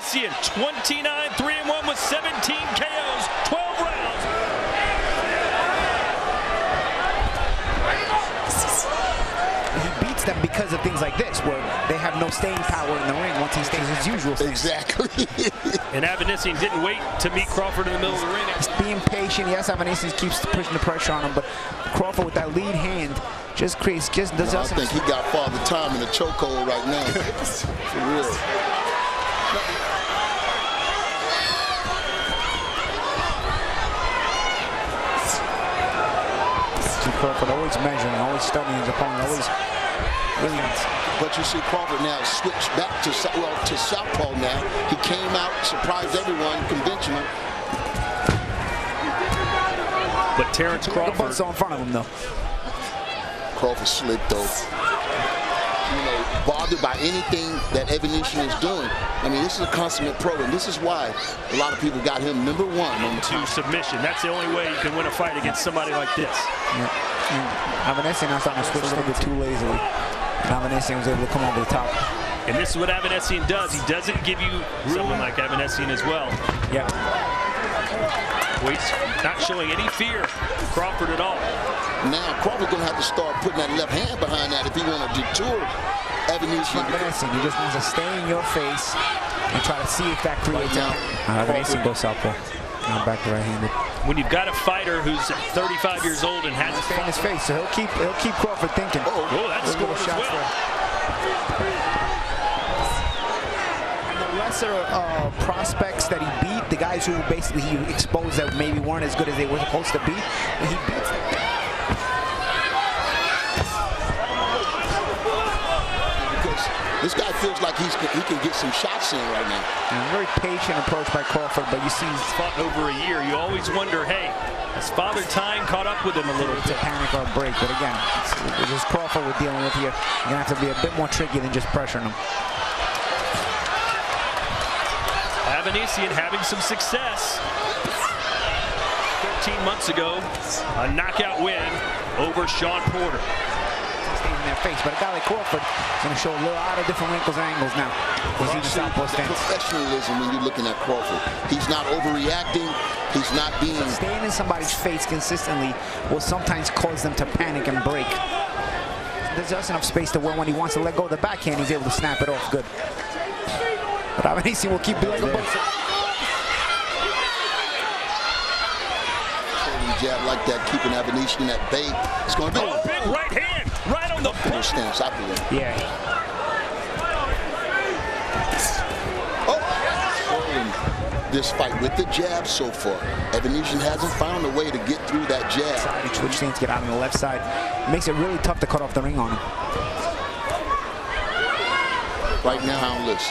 Avanesyan, 29, 3-1 with 17 KOs, 12 rounds. He beats them because of things like this, where they have no staying power in the ring once he stays his usual stance. Exactly. And Avanesyan didn't wait to meet Crawford in the middle of the ring. He's being patient. Yes, Avanesyan keeps pushing the pressure on him, but Crawford with that lead hand does I think he got Father Time in the chokehold right now. For real. Crawford always measuring, always studying his opponent, always really. But you see Crawford now switch back to southpaw now. He came out, surprised everyone, conventional. But Terence Crawford in front of him though. Crawford slick though. You know, bothered by anything that Avanesyan is doing. I mean, this is a consummate pro, and this is why a lot of people got him #1 on the to submission. That's the only way you can win a fight against somebody like this. Yeah. Avanesyan now starting to switch a little bit too lazily. And Avanesyan was able to come over the top. And this is what Avanesyan does. He doesn't give you someone like Avanesyan as well. Yeah. Well, he's not showing any fear of Crawford at all. Now Crawford's gonna have to start putting that left hand behind that if he want to detour Avanesyan. He just wants to stay in your face and try to see if that creates out. Avanesyan goes southpaw. Now back to right-handed. When you've got a fighter who's 35 years old and hasn't stay in his face, so he'll keep Crawford thinking. Oh, that's scored as well. And the lesser prospects that he beat, the guys who basically he exposed that maybe weren't as good as they were supposed to be, he beats them. This guy feels like he can get some shots in right now. And a very patient approach by Crawford, but you see he's fought over a year. You always wonder, hey, has Father Time caught up with him a little bit? To panic or break, but again, it's just Crawford we're dealing with here. You're gonna have to be a bit more tricky than just pressuring him. Avanesyan having some success. 13 months ago, a knockout win over Sean Porter. In their face, but a guy like Crawford is going to show a lot of different wrinkles and angles now. Professionalism when you're looking at Crawford. He's not overreacting. He's not being... Staying in somebody's face consistently will sometimes cause them to panic and break. There's just enough space to where when he wants to let go of the backhand, he's able to snap it off good. But Avanesyan will keep doing it. Jab like that, keeping Avanesyan at bay. It's going to be a big right hand, right on the stance. I believe. Yeah. This fight with the jab so far, Avanesyan hasn't found a way to get through that jab. Twitch stance, get out on the left side. It makes it really tough to cut off the ring on him. Right now, houndless.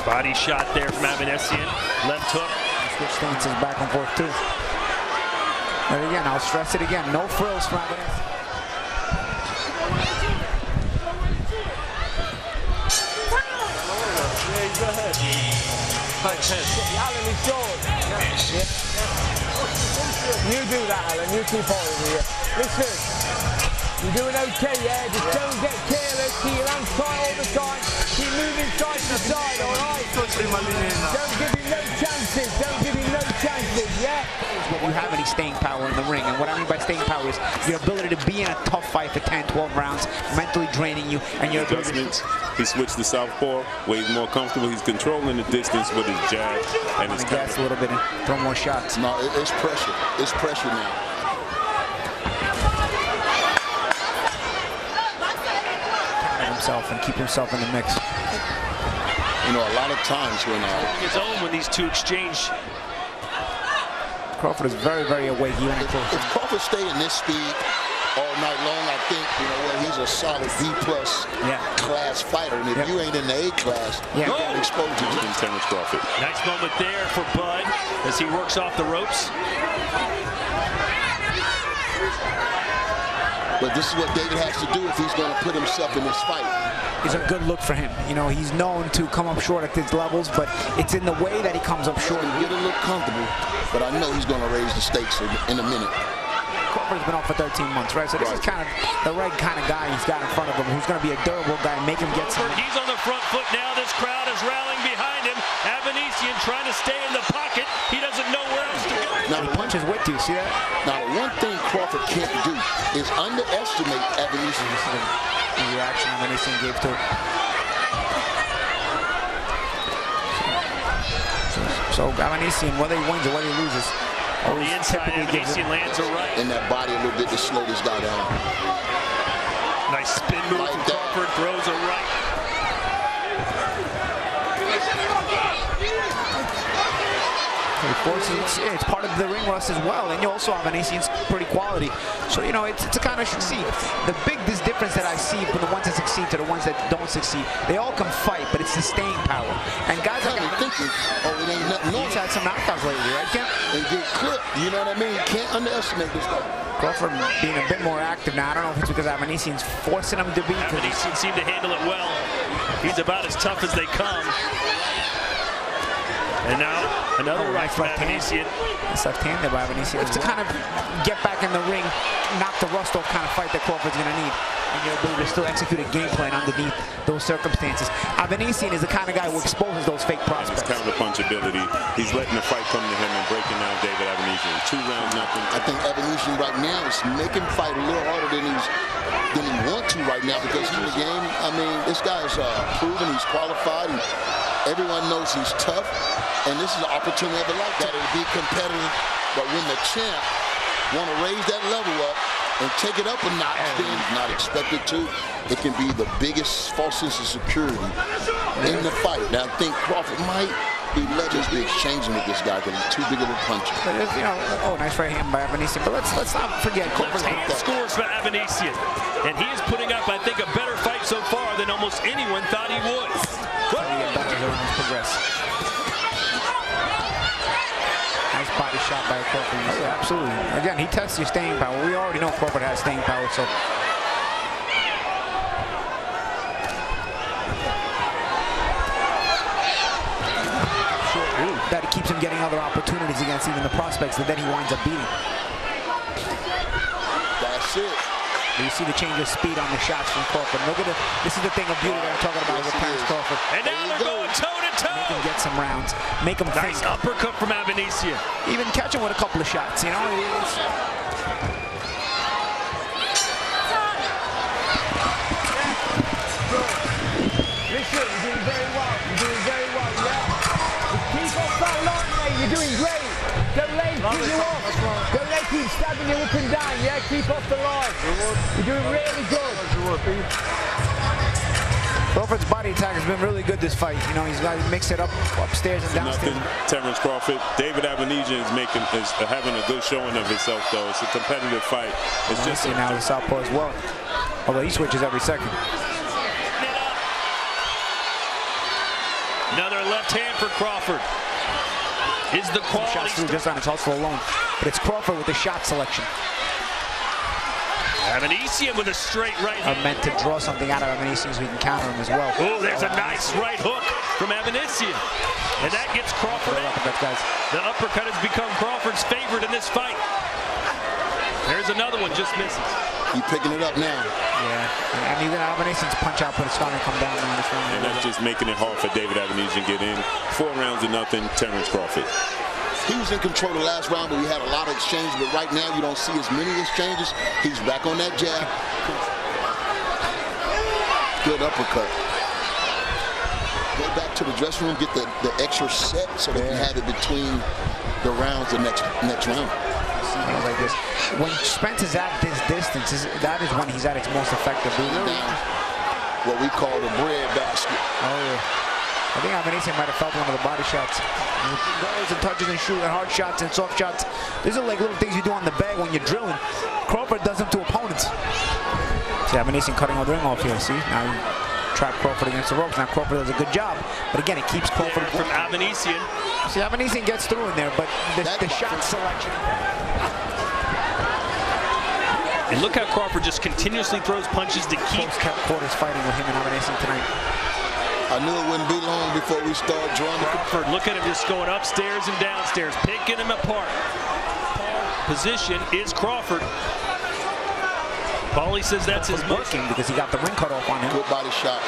Body shot there from Avanesyan. Left hook. Switch stances back and forth too. And again, I'll stress it again, no frills from Avanesyan. Yeah, go ahead. Alan, it's yours. Yeah. You do that, Alan, you keep on here. Listen, you're doing okay, yeah? Just don't get careless, keep your hands tight all the time, keep moving side to side, alright? Don't give him no chances, yeah? What you have any staying power in the ring, and what I mean by staying power is your ability to be in a tough fight for 10, 12 rounds, mentally draining you, and your adjustments. He switched to southpaw, where he's more comfortable. He's controlling the distance with his jab and his gas a little bit and throw more shots. No, it's pressure. It's pressure now. Himself and keep himself in the mix. You know, a lot of times when his own when these two exchange. Crawford is very, very awake. If Crawford stay in this speed all night long, I think, you know, well, he's a solid B+ class fighter. And if you ain't in the A class, you got exposure to Terence Crawford. Nice moment there for Bud as he works off the ropes. But this is what David has to do if he's going to put himself in this fight. It's a good look for him. You know, he's known to come up short at these levels, but it's in the way that he comes up short. He'll get a little comfortable, but I know he's going to raise the stakes in a minute. Crawford's been off for 13 months, right? So this is kind of the right kind of guy he's got in front of him, who's going to be a durable guy, make him get some. He's on the front foot now. This crowd is rallying behind him. Avanesyan trying to stay in the pocket. He doesn't know where else to go. Now, He punches with you, see that? Now, the one thing Crawford can't do is underestimate Avanesyan. This is the reaction Avanesyan gave to it. So Avanesyan, whether he wins or whether he loses, On the inside, Avanesyan lands a right. In that body a little bit to slow this guy down. Nice spin move Like from that. Crawford, throws a right. He forces, it's part of the ring rust as well, and you also have Avanesyan's pretty quality. So, you know, it's a kind of succeed. The biggest difference that I see from the ones that succeed to the ones that don't succeed, they all can fight, but it's the staying power. And guys like Thinking, oh, it ain't nothing on he's had some knockouts lately, right, Ken? and get clipped. You know what I mean? You can't underestimate this guy. Crawford being a bit more active now. I don't know if it's because Avanesyan's forcing him to be. Avanesyan seemed to handle it well. He's about as tough as they come. And now another right from Avanesyan. It's left-handed by Avanesyan. It's to kind of get back in the ring, knock the rust off kind of fight that Crawford's going to need. And your ability to still execute a game plan underneath those circumstances. Avanesyan is the kind of guy who exposes those fake His prospects. counter-punch ability. He's letting the fight come to him and breaking down David Avanesyan. 2 rounds, nothing. I think Avanesyan right now is making him fight a little harder than he wants to right now because in the game, I mean, this guy is proven, he's qualified, and everyone knows he's tough, and this is an opportunity of a lifetime to be competitive. But when the champ want to raise that level up and take it up a notch, then he's not expected to. It can be the biggest false sense of security in the fight. Now, I think Crawford might be legendary exchanging with this guy because he's too big of a puncher. But you know, oh, nice right hand by Avanesyan. But let's not forget Crawford's Left-hand scores for Avanesyan. And he is putting up, I think, a better fight so far than almost anyone thought he would. get better as the rounds progress. Nice body shot by Crawford. Oh, yeah, absolutely. Again, he tests your staying power. We already know Crawford has staying power, so. That keeps him getting other opportunities against even the prospects that then he winds up beating. That's it. You see the change of speed on the shots from Crawford. Look at it. This is the thing of beauty that I'm talking about with Terence Crawford. And now they're going toe-to-toe. Make him get some rounds. Make him Nice think. uppercut from Avanesyan. Even catch him with a couple of shots, you know. Listen, you're doing very well. You're doing very well, yeah? Just keep off that line, mate. You're doing great. Don't let him keep you off. Don't let him stabbing you up and down, yeah? Keep off the line. You're doing really good. Crawford's body attack has been really good this fight. You know, he's got to mix it up upstairs and downstairs. Nothing, Terence Crawford. David Avanesyan is having a good showing of himself, though. It's a competitive fight. It's just now the southpaw as well. Although he switches every second. Another left hand for Crawford. Is the quality Shots through just on his hustle alone. But it's Crawford with the shot selection. Avanesyan with a straight right hand. Meant to draw something out of Avanesyan so we can counter him as well. Oh, there's a nice right hook from Avanesyan. And that gets Crawford out. The uppercut has become Crawford's favorite in this fight. There's another one, just misses. He's picking it up now. Yeah, and even Avanesyan's punch output is starting to come down now. And that's just making it hard for David Avanesyan to get in. 4 rounds to nothing, Terence Crawford. He was in control the last round, but we had a lot of exchanges. But right now, you don't see as many exchanges. He's back on that jab. Good uppercut. Go back to the dressing room, get the extra set so they can have it between the rounds the next round. Like this. When Spence is at this distance, that is when he's at its most effective. What we call the bread basket. Oh, yeah. I think Avanesyan might have felt one of the body shots. Goes and touches and shoots, and hard shots and soft shots. These are like little things you do on the bag when you're drilling. Crawford does them to opponents. See, Avanesyan cutting all the ring off here. See, now he trapped Crawford against the ropes. Now Crawford does a good job, but again, it keeps Crawford from Avanesyan. See, Avanesyan gets through in there, but the shot selection. And look how Crawford just continuously throws punches to keep quarters fighting with him and Avanesyan tonight. I knew it wouldn't be long before we start drawing. Crawford, look at him just going upstairs and downstairs, picking him apart. position is Crawford. Paulie says that's his working because he got the ring cut off on him. Good body shot.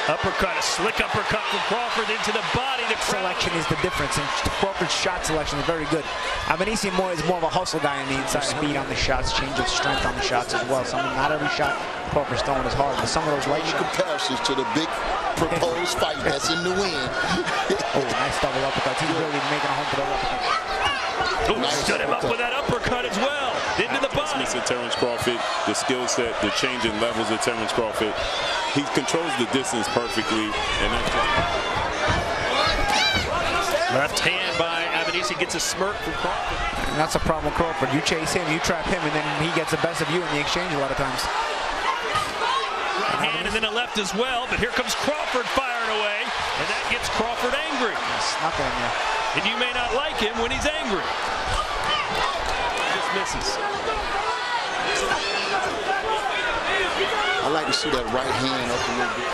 Uppercut, a slick uppercut from Crawford into the body. The selection is the difference, and Crawford's shot selection is very good. Avanesyan is more of a hustle guy on the inside. Speed on the shots, change of strength on the shots as well. Not every shot Crawford's throwing is hard, but some of those right shots. Comparisons to the big proposed fight that's in the wind. Oh, nice double uppercut. He's really making a home for the uppercut. Oh, nice stood him up with that uppercut as well. Into the body. Terence Crawford, the skill set, the changing levels of Terence Crawford. He controls the distance perfectly. And left hand by Avanesyan gets a smirk from Crawford. And that's a problem with Crawford. You chase him, you trap him, and then he gets the best of you in the exchange a lot of times. Right hand and then a left as well, but here comes Crawford firing away, and that gets Crawford angry. Snuck it in there. And you may not like him when he's angry. Just misses. I like to see that right hand up a little bit.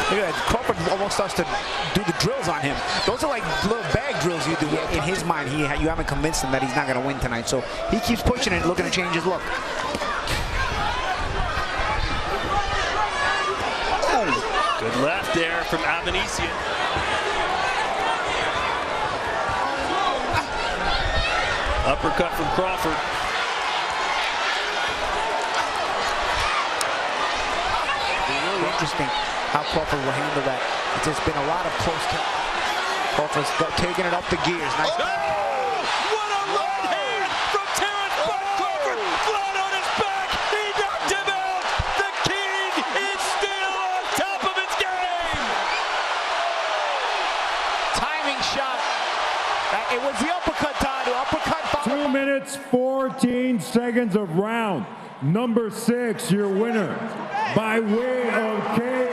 Look at that. Crawford almost starts to do the drills on him. Those are like little bag drills you do. In his mind, you haven't convinced him that he's not going to win tonight. So he keeps pushing it, looking to change his look. Oh, good left there from Avanesyan. Uppercut from Crawford. Really interesting how Crawford will handle that. It's just been a lot of close touch. Crawford's taking it up the gears. Nice. Oh, what a right hand from Terence Bud Crawford. Flat on his back. He knocked him out. The king is still on top of his game. Timing shot. It was the uppercut time. The uppercut. 2 minutes, 14 seconds of round number 6. Your winner by way of KO.